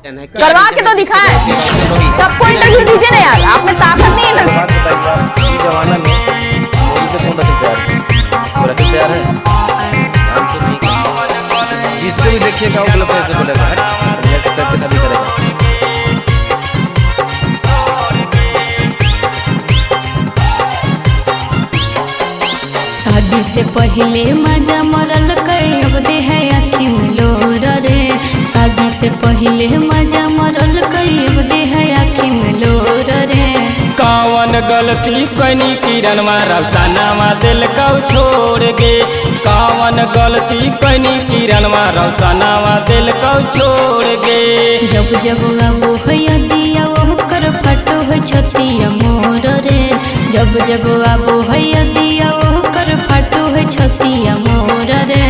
करवा के तो दिखाएं। सबको इंटरव्यू दीजिए ना यार, आप में ताकत नहीं है। बात बताइए, इस जमाना में मोदी से कौन रखे तैयार है? हम तो नहीं, जिसको भी देखिएगा वो गलत ऐसे बोलेगा, सबके शादी करेगा। शादी से पहले मजा मरल कई अब दे है आँखी में लोर रे। शादी से पहले मजा मरल कई अब दे है आँखी में लोर रे। कौन गलती कनी किरण रौशनवा दिल को छोड़ गे। कौन गलती कनी किरण रौशनवा दिल को छोड़ गे। जब जब आबो है दिया वो कर फटो है छतिया मोर रे। जब जब आबो है दिया वो कर फटो है छतिया मोर रे।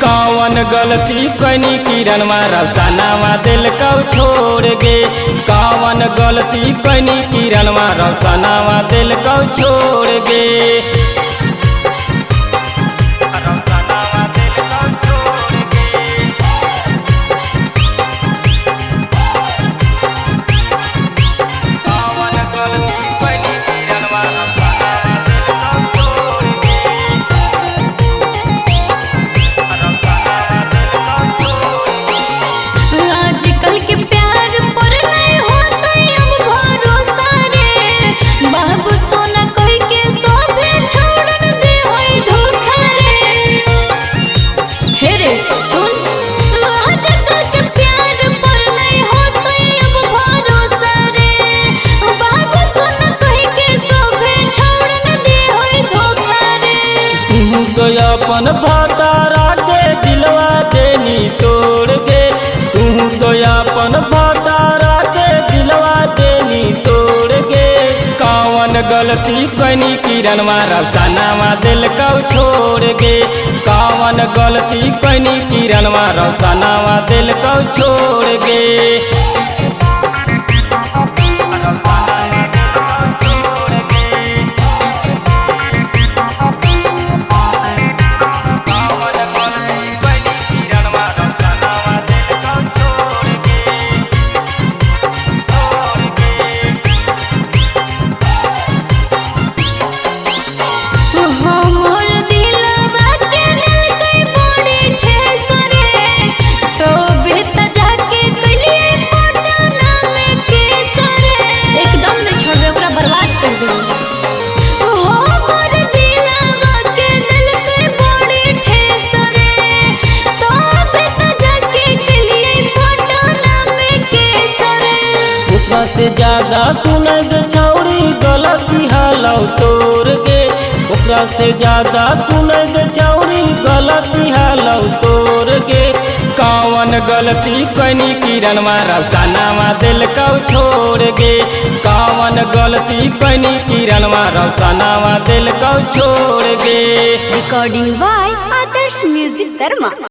कौन गलती कनी किरण रौशनवा दिल को छोड़ गे। कौन गलती कनी किरण रौशनवा दिल को छोड़ गे। आजकल के प्यार पर नहीं होता अब भरोसा रे। बाबू सोना कह के सोभे छोड़न दे होई धोखा रे। हे रे सुन, आजकल के प्यार पर नहीं होता अब भरोसा रे। बाबू सोना कह के सोभे छोड़न दे होई धोखा रे। तू तो अपन भतारा के दिलवा देनी तोड़ गे। तू तो अपन भतारा के दिलवा देनी तोड़ गे। कौन गलती कनी किरण रौशनवा दिल को छोड़ गे। कौन गलती कनी किरण रौशनवा दिल को छोड़ गे। से ज्यादा सुनद छौरी गलती हालौ तोड़ गे। ओकरा से ज्यादा सुनद छौरी गलती हालौ तोड़ गे। कौन गलती कनी किरण रौशनवा दिल को छोड़ गे। कौन गलती कनी किरण रौशनवा दिल को छोड़ गे। Recording by Adarsh music Dharma.